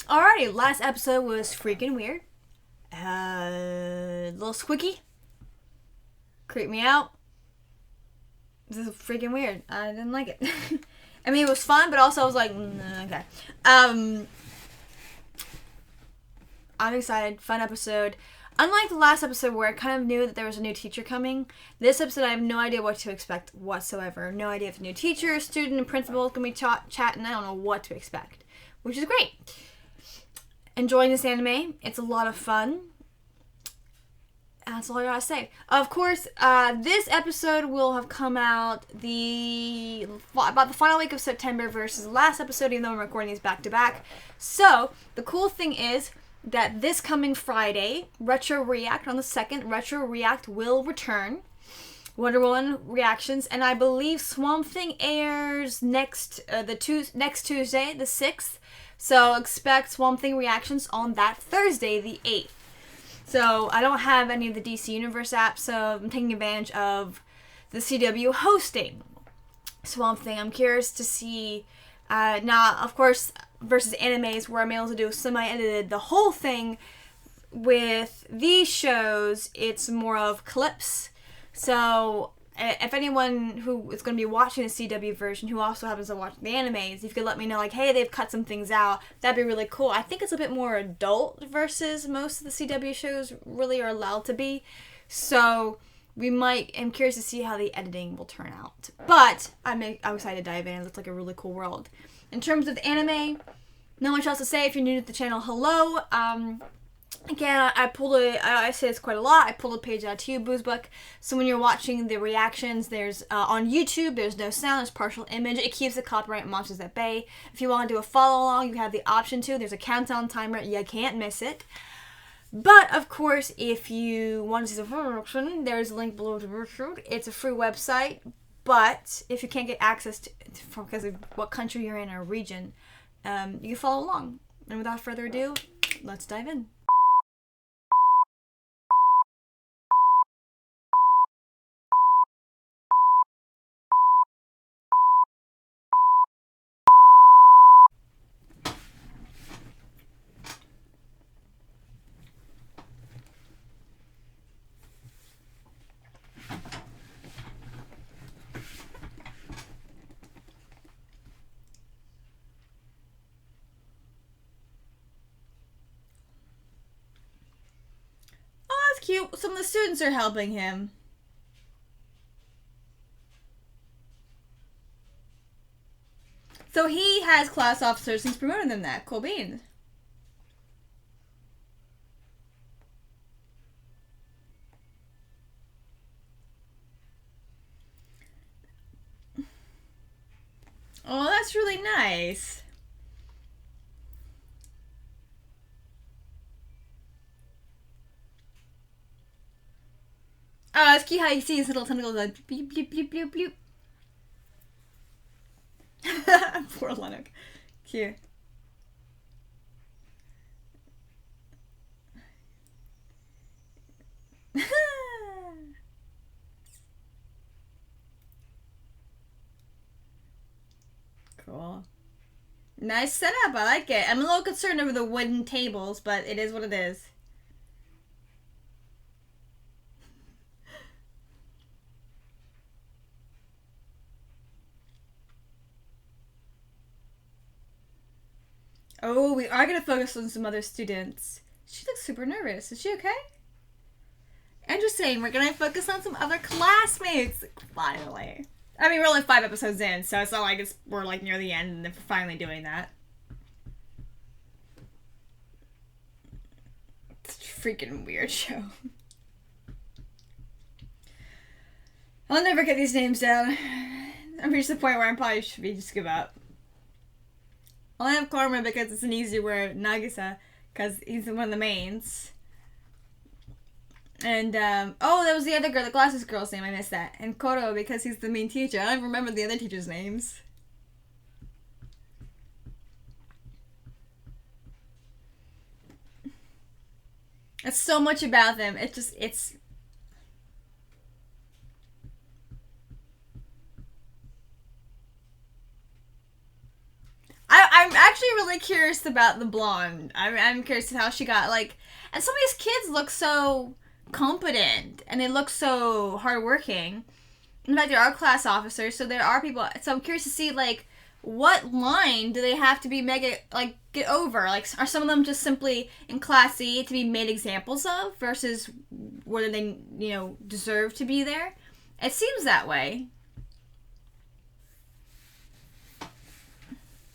Alrighty, last episode was freaking weird. A little squeaky. Creeped me out. This is freaking weird. I didn't like it. I mean, it was fun, but also I was like, okay. I'm excited. Fun episode. Unlike the last episode where I kind of knew that there was a new teacher coming, this episode I have no idea what to expect whatsoever. No idea if the new teacher, student, and principal is going to be chatting. I don't know what to expect, which is great. Enjoying this anime. It's a lot of fun. That's all I gotta say. Of course, this episode will have come out about the final week of September versus the last episode, even though I'm recording these back to back. So, the cool thing is that this coming Friday, Retro React on the 2nd, Retro React will return. Wonder Woman reactions, and I believe Swamp Thing airs next Tuesday, the 6th. So expect Swamp Thing reactions on that Thursday, the 8th. So I don't have any of the DC Universe apps, so I'm taking advantage of the CW hosting Swamp Thing. I'm curious to see, now, of course, versus animes where I'm able to do semi-edited the whole thing. With these shows, it's more of clips. So if anyone who is going to be watching the CW version who also happens to watch the animes, if you could let me know, like, hey, they've cut some things out, that'd be really cool. I think it's a bit more adult versus most of the CW shows really are allowed to be. So I'm curious to see how the editing will turn out. But I'm excited to dive in. It looks like a really cool world. In terms of the anime, not much else to say. If you're new to the channel, hello. Again, I say this quite a lot, I pulled a page out to you, BoozBook. So when you're watching the reactions, there's, on YouTube, there's no sound, there's partial image. It keeps the copyright monsters at bay. If you want to do a follow along, you have the option to. There's a countdown timer, you can't miss it. But, of course, if you want to see the full version, there's a link below to Virtual. It's a free website, but if you can't get access to because of what country you're in or region, you can follow along. And without further ado, let's dive in. Cute. Some of the students are helping him. So he has class officers and he's promoting them that. Cool beans. Oh, that's really nice. Oh, it's cute how you see his little tentacles like bleep, bleep, bleep, bleep, bleep. Poor Lennox. Cute. Cool. Nice setup. I like it. I'm a little concerned over the wooden tables, but it is what it is. Oh, we are going to focus on some other students. She looks super nervous. Is she okay? Interesting. We're going to focus on some other classmates. Finally. I mean, we're only 5 episodes in, so it's not like we're like near the end and they're finally doing that. It's a freaking weird show. I'll never get these names down. I've reached the point where I probably should just give up. I have Karma because it's an easy word, Nagisa, because he's one of the mains. And, oh, that was the other girl, the glasses girl's name, I missed that. And Koro, because he's the main teacher. I don't even remember the other teachers' names. It's so much about them. It's... I I'm actually really curious about the blonde. I'm curious how she got, like... And some of these kids look so competent, and they look so hardworking. In fact, there are class officers, so there are people... So I'm curious to see, like, what line do they have to be get over? Like, are some of them just simply in Class C to be made examples of, versus whether they, deserve to be there? It seems that way.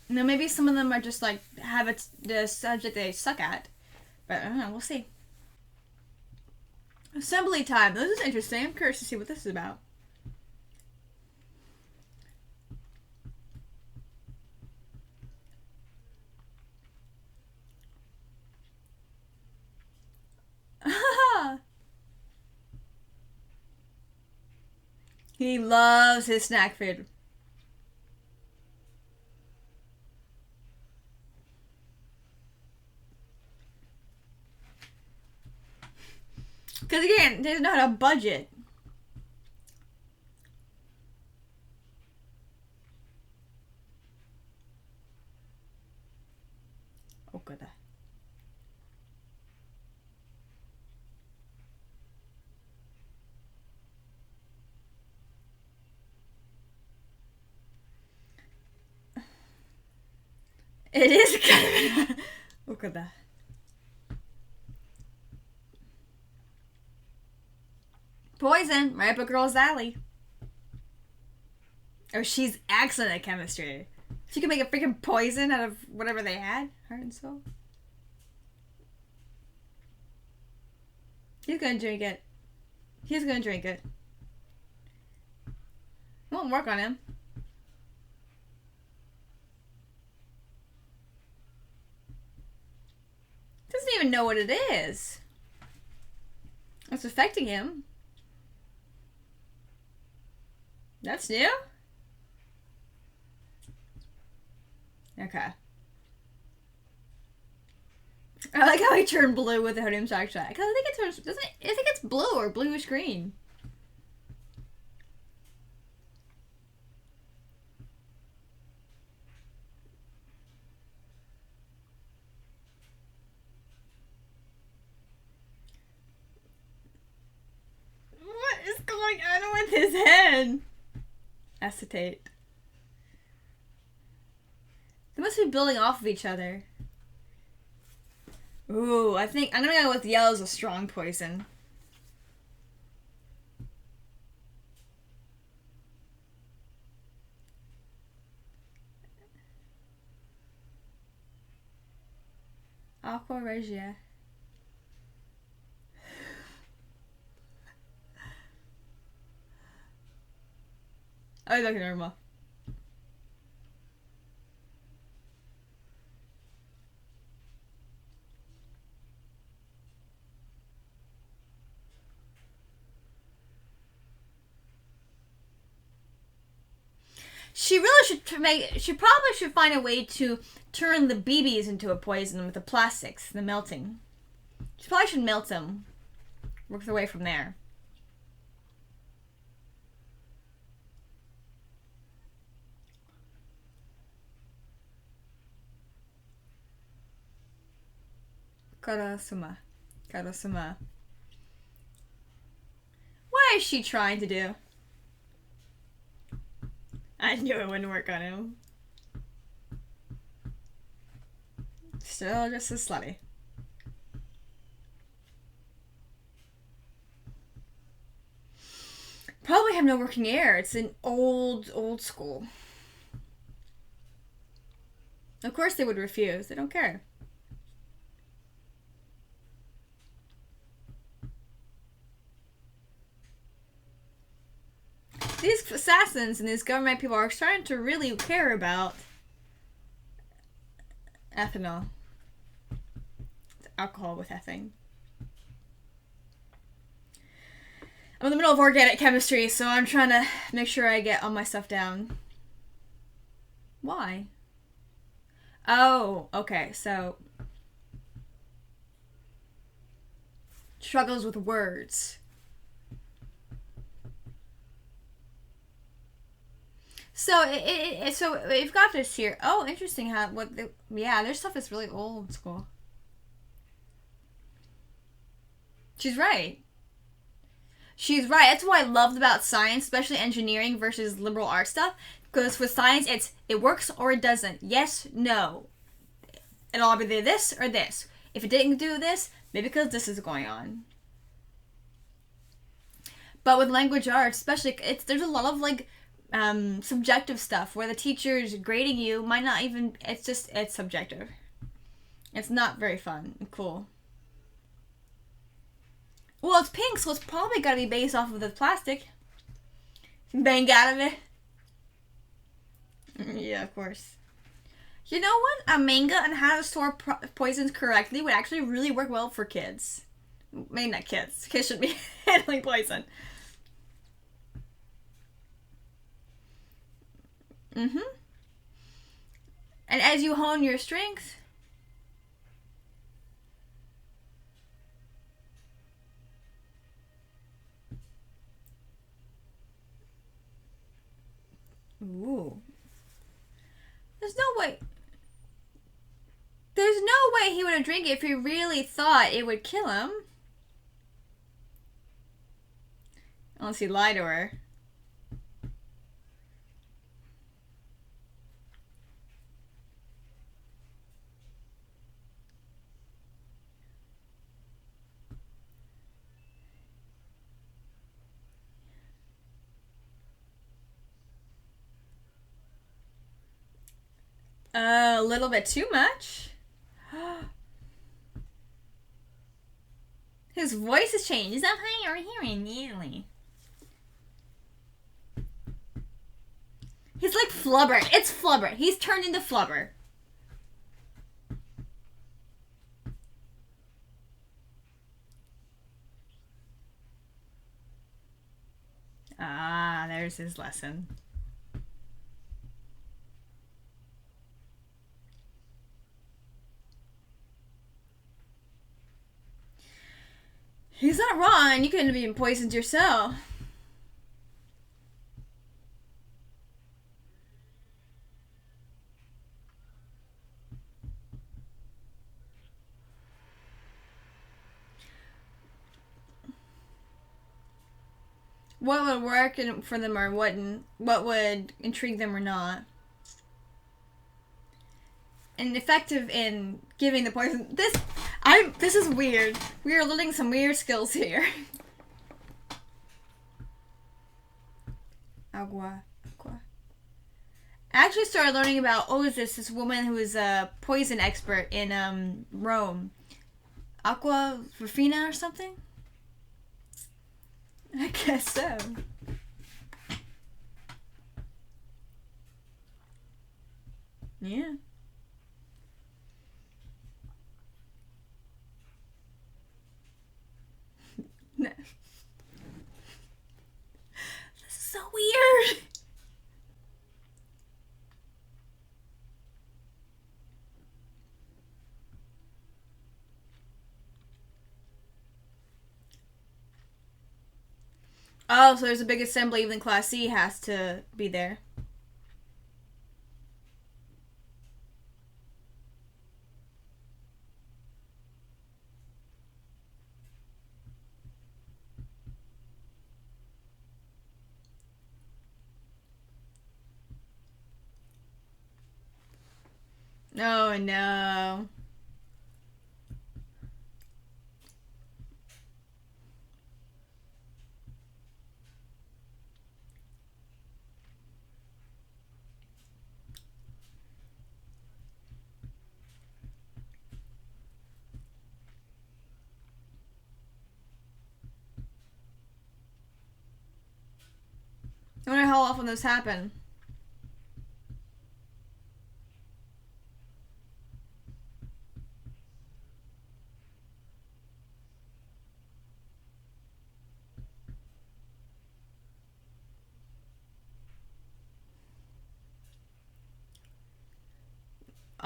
Maybe some of them are just, like, have the subject they suck at. But, I don't know, we'll see. Assembly time. This is interesting. I'm curious to see what this is about. He loves his snack food. Because again, they don't have a budget. Oh, good. It is kind of... Look at that. Poison, right up a girl's alley. Oh, she's excellent at chemistry. She can make a freaking poison out of whatever they had. Heart and soul. He's gonna drink it. He's gonna drink it. It won't work on him. Doesn't even know what it is. It's affecting him. That's new? Okay. I like how he turned blue with the Hodium Shock Shot. Because I think it turns... I think it's blue or bluish green. What is going on with his head? Acetate. They must be building off of each other. Ooh, I think I'm gonna go with yellow as a strong poison. Aqua Regia. Oh, look normal. She really should make. She probably should find a way to turn the BBs into a poison with the plastics, the melting. She probably should melt them. Work their way from there. Karasuma. Karasuma. What is she trying to do? I knew it wouldn't work on him. Still just as slutty. Probably have no working air. It's an old school. Of course they would refuse. They don't care. These assassins and these government people are starting to really care about ethanol. It's alcohol with ethane. I'm in the middle of organic chemistry, so I'm trying to make sure I get all my stuff down. Why? Oh, okay, so... struggles with words. So so we've got this here. Oh, interesting how yeah, their stuff is really old school. She's right. She's right. That's what I loved about science, especially engineering versus liberal arts stuff. Because with science, it works or it doesn't. Yes, no. It'll either be this or this. If it didn't do this, maybe because this is going on. But with language arts, especially, there's a lot of like subjective stuff where the teacher's grading you might not even. It's subjective. It's not very fun and cool. Well, it's pink, so it's probably gotta be based off of the plastic. Bang out of it. Yeah, of course. You know what? A manga on how to store poisons correctly would actually really work well for kids. Maybe not kids. Kids should be handling poison. Mm-hmm. And as you hone your strength... Ooh. There's no way... There's no way he would have drank it if he really thought it would kill him. Unless he lied to her. A little bit too much. His voice has changed. Is that how you're hearing immediately? He's like Flubber. It's Flubber. He's turned into Flubber. Ah, there's his lesson. He's not wrong. You couldn't be poisoned yourself. What would work for them or wouldn't? What would intrigue them or not? And effective in giving the poison. This is weird. We are learning some weird skills here. Agua. I actually started learning about this woman who is a poison expert in Rome. Aqua Rufina or something? I guess so. Yeah. No. This is so weird. Oh, so there's a big assembly. Even Class C has to be there. Oh, no. I wonder how often this happen.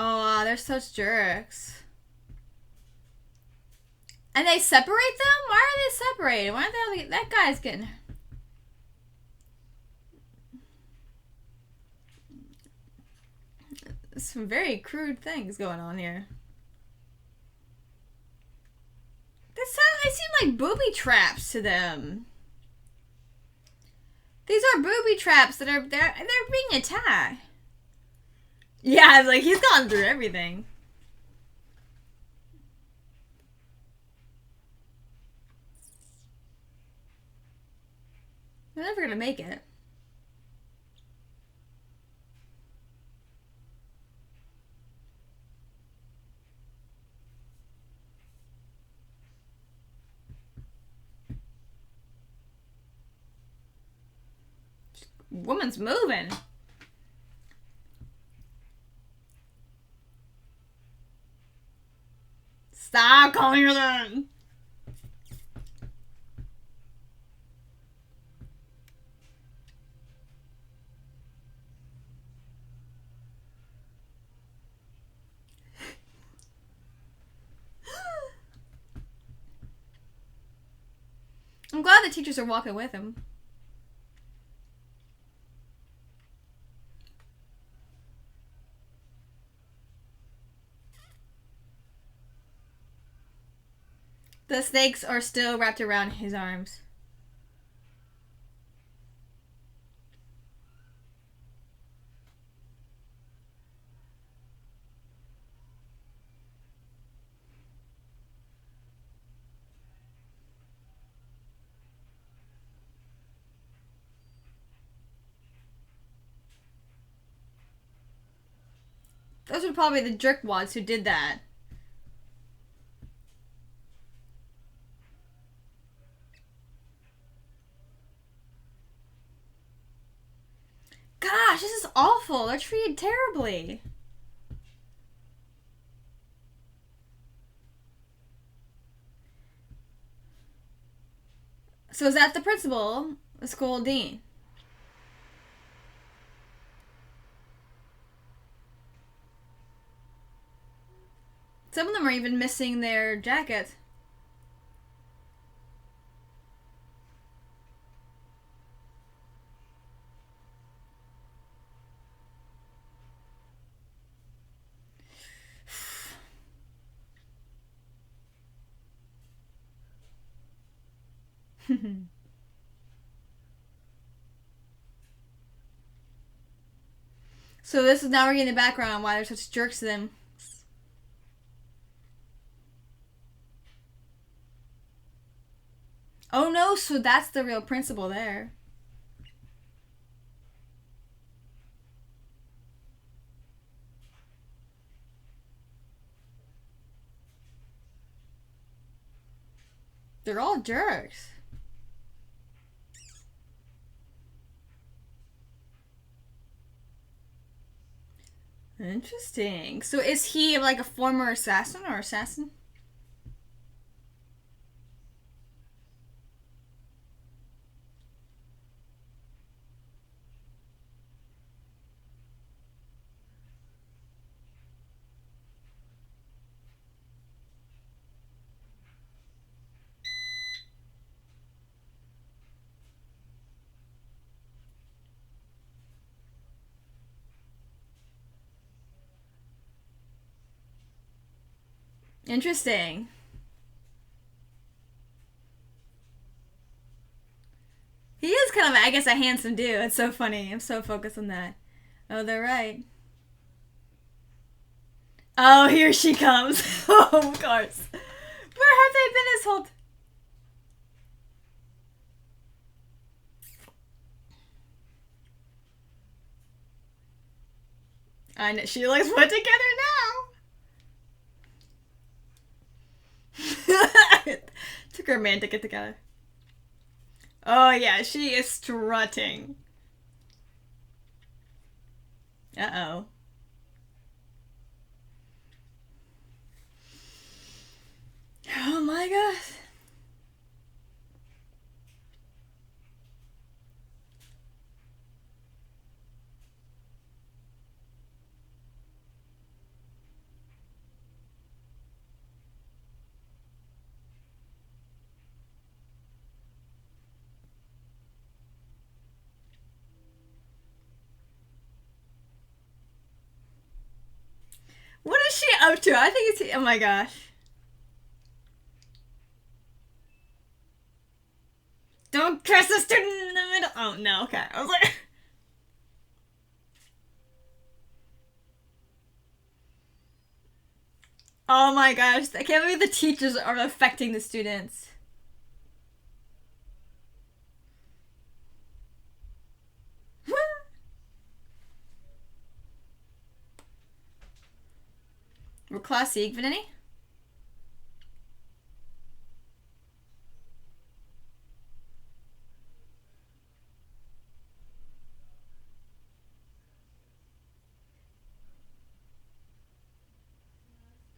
Oh, they're such jerks. And they separate them? Why are they separated? Why aren't they? That guy's getting... some very crude things going on here. They seem like booby traps to them. These are booby traps that they're being attacked. Yeah, like he's gone through everything. They're never gonna make it. Woman's moving. Stop calling her that. I'm glad the teachers are walking with him. The snakes are still wrapped around his arms. Those are probably the jerkwads who did that. Gosh, this is awful. They're treated terribly. So is that the principal, the school dean? Some of them are even missing their jackets. So this is now we're getting the background on why they're such jerks to them. Oh no, so that's the real principal there. They're all jerks. Interesting. So is he like a former assassin or assassin? Interesting. He is kind of, I guess, a handsome dude. It's so funny. I'm so focused on that. Oh, they're right. Oh, here she comes. Oh, of course. Where have they been this whole... I know. She looks put together now. Took her a man to get together. Oh, yeah. She is strutting. Uh-oh. Oh, my gosh. up to? I think it's... Oh my gosh. Don't press the student in the middle. Oh, no. Okay. I was like... Oh my gosh. I can't believe the teachers are affecting the students. Were class even any?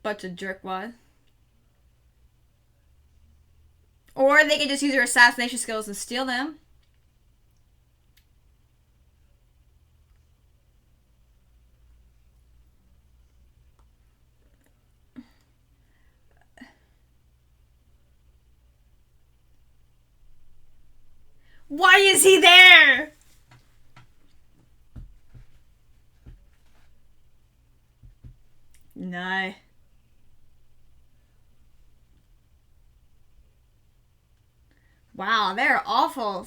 Bunch of jerkwads. Or they could just use their assassination skills and steal them. Why is he there? No. Wow, they're awful.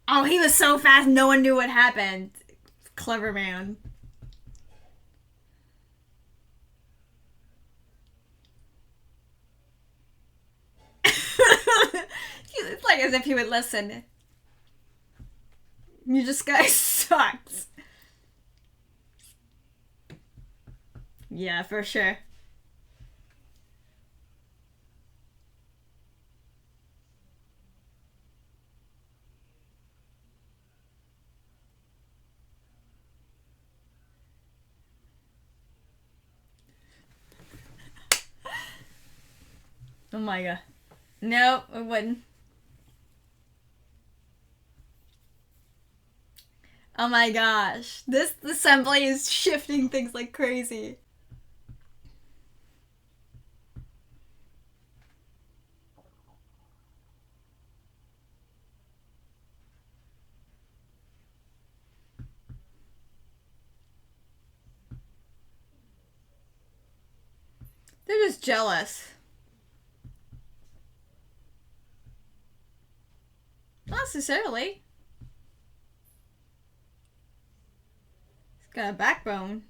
Oh, he was so fast, no one knew what happened. Clever man. It's like as if he would listen. You just guys sucks. Yeah, for sure. Oh my god. Nope, it wouldn't. Oh my gosh. This assembly is shifting things like crazy. They're just jealous. Not necessarily. He's got a backbone.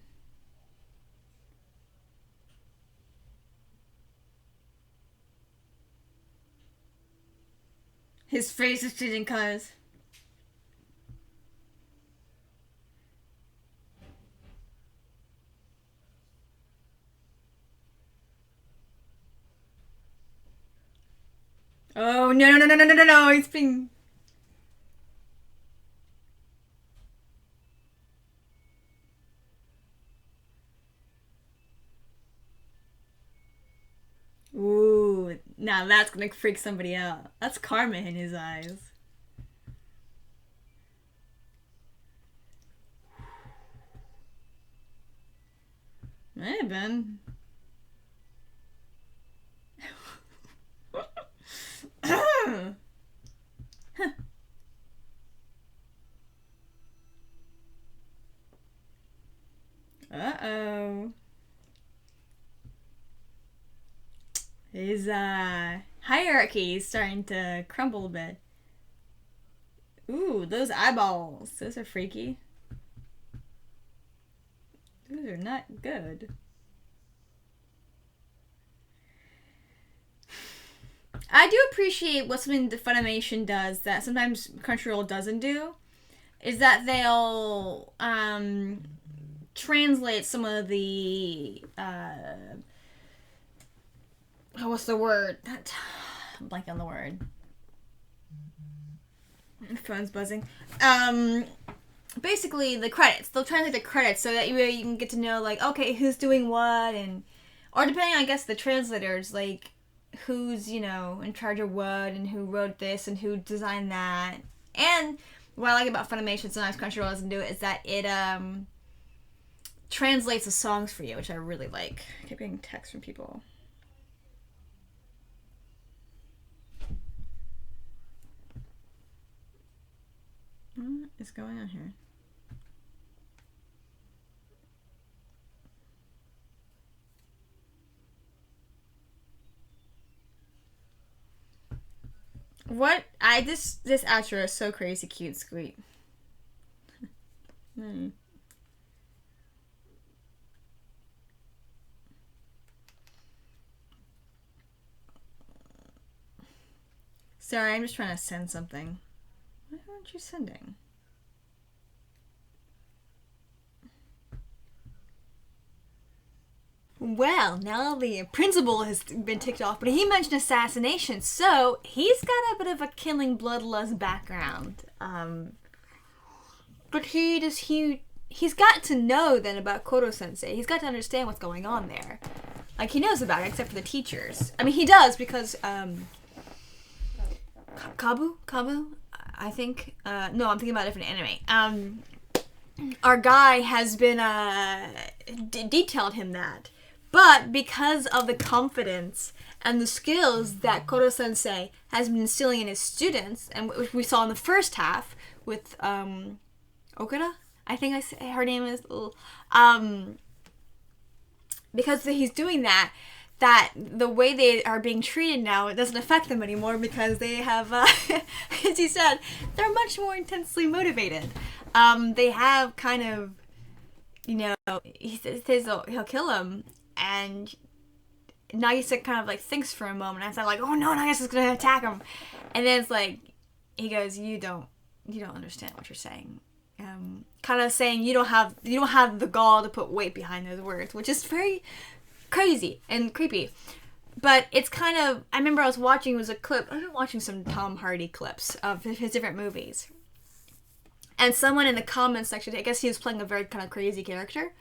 His face is changing colors. Oh, no, he's being... Ooh, now that's gonna freak somebody out. That's karma in his eyes. May have been. Uh-oh. His hierarchy is starting to crumble a bit. Ooh, those eyeballs. Those are freaky. Those are not good. I do appreciate what something the Funimation does that sometimes Crunchyroll doesn't do, is that they'll translate some of the what's the word? I'm blanking on the word. My phone's buzzing. Basically the credits. They'll translate the credits so that you can get to know like, okay, who's doing what, and or depending on, I guess, the translators, like who's, you know, in charge of what and who wrote this and who designed that. And what I like about Funimation, sometimes Crunchyroll doesn't do it, is that it translates the songs for you, which I really like. I keep getting texts from people. What is going on here? What? This outro is so crazy cute, sweet. Sorry, I'm just trying to send something. Why aren't you sending? Well, now the principal has been ticked off, but he mentioned assassination, so he's got a bit of a killing bloodlust background. But he's got to know then about Kodo-sensei. He's got to understand what's going on there. Like, he knows about it, except for the teachers. I mean, he does, because, Kabu, I think. No, I'm thinking about a different anime. Our guy has been, detailed him that. But because of the confidence and the skills that Kodo-sensei has been instilling in his students, and which we saw in the first half with, Okura? I think her name is, because he's doing that the way they are being treated now, it doesn't affect them anymore because they have, as he said, they're much more intensely motivated. They have kind of, he says he'll kill him, and Nagisa kind of like thinks for a moment, and it's like, oh no, Nagisa's gonna attack him, and then it's like, he goes, you don't understand what you're saying. Kind of saying you don't have the gall to put weight behind those words, which is very crazy and creepy. But it's kind of, I remember I was watching, I've been watching some Tom Hardy clips of his different movies. And someone in the comments section, I guess he was playing a very kind of crazy character,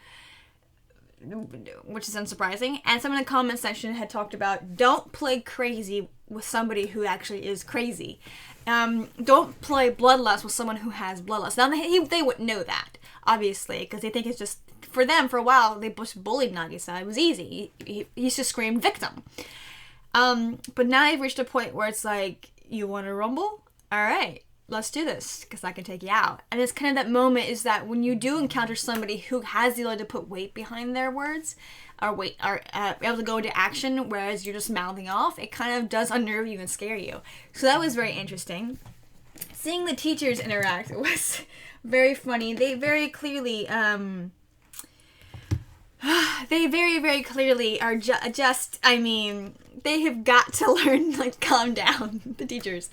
which is unsurprising. And someone in the comments section had talked about, don't play crazy with somebody who actually is crazy. Don't play bloodlust with someone who has bloodlust. Now, they wouldn't know that, obviously, because they think it's just, for them, for a while, they just bullied Nagisa. It was easy. He used to scream victim. But now they've reached a point where it's like, you want to rumble? All right, let's do this, because I can take you out. And it's kind of that moment is that when you do encounter somebody who has the ability to put weight behind their words, are able to go into action, whereas you're just mouthing off, it kind of does unnerve you and scare you. So that was very interesting. Seeing the teachers interact was very funny. They very clearly, very clearly are just, I mean, they have got to learn, like, calm down, the teachers.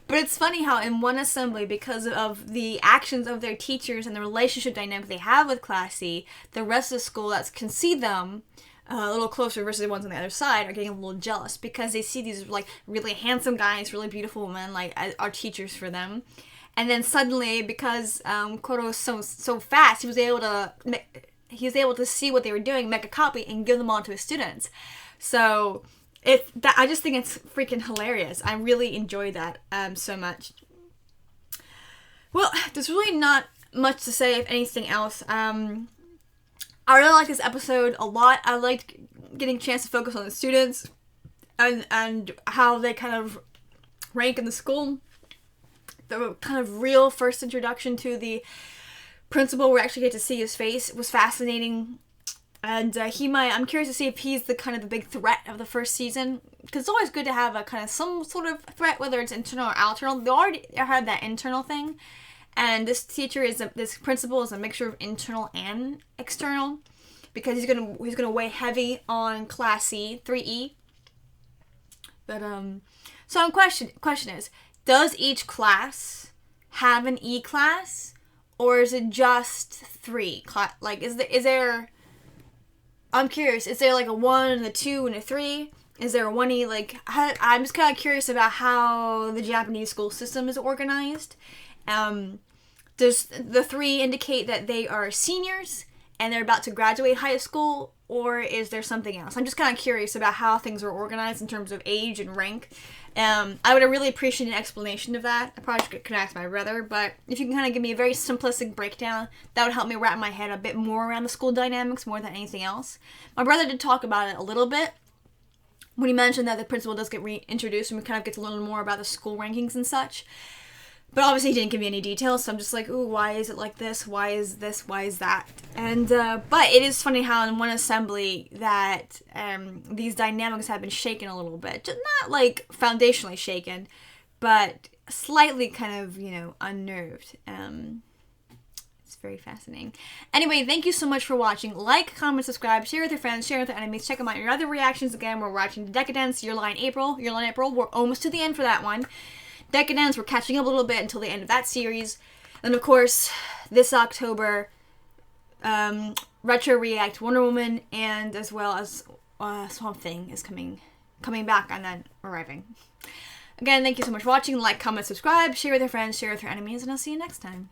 But it's funny how in one assembly, because of the actions of their teachers and the relationship dynamic they have with Class C, the rest of the school that can see them a little closer versus the ones on the other side are getting a little jealous because they see these, like, really handsome guys, really beautiful women, like, are teachers for them. And then suddenly, because Koro was so fast, he was able to see what they were doing, make a copy, and give them on to his students. So I just think it's freaking hilarious. I really enjoy that so much. Well, there's really not much to say, if anything else. I really like this episode a lot. I liked getting a chance to focus on the students and how they kind of rank in the school. The kind of real first introduction to the principal, where we actually get to see his face, was fascinating. And I'm curious to see if he's the kind of the big threat of the first season. Because it's always good to have a kind of some sort of threat, whether it's internal or external. They already had that internal thing. And this this principal is a mixture of internal and external. Because he's gonna weigh heavy on Class C, 3E. But, so the question is, does each class have an E class? Or is it just 3? Like, is there... I'm curious, is there like a 1 and a 2 and a 3? Is there a 1E? Like, I'm just kind of curious about how the Japanese school system is organized. Does the 3 indicate that they are seniors and they're about to graduate high school? Or is there something else? I'm just kind of curious about how things are organized in terms of age and rank. I would really appreciate an explanation of that. I probably could ask my brother, but if you can kind of give me a very simplistic breakdown, that would help me wrap my head a bit more around the school dynamics more than anything else. My brother did talk about it a little bit when he mentioned that the principal does get reintroduced and we kind of get to learn more about the school rankings and such. But obviously he didn't give me any details, so I'm just like, ooh, why is it like this? Why is this? Why is that? And, but it is funny how in one assembly that these dynamics have been shaken a little bit. Just not, like, foundationally shaken, but but slightly kind of, unnerved. It's very fascinating. Anyway, thank you so much for watching. Like, comment, subscribe, share with your friends, share with your enemies. Check them out your other reactions. Again, we're watching Decadence, Your Lie in April. We're almost to the end for that one. Decadence, we're catching up a little bit until the end of that series. And of course, this October, Retro React Wonder Woman, and as well as Swamp Thing is coming back and then arriving. Again, thank you so much for watching. Like, comment, subscribe, share with your friends, share with your enemies, and I'll see you next time.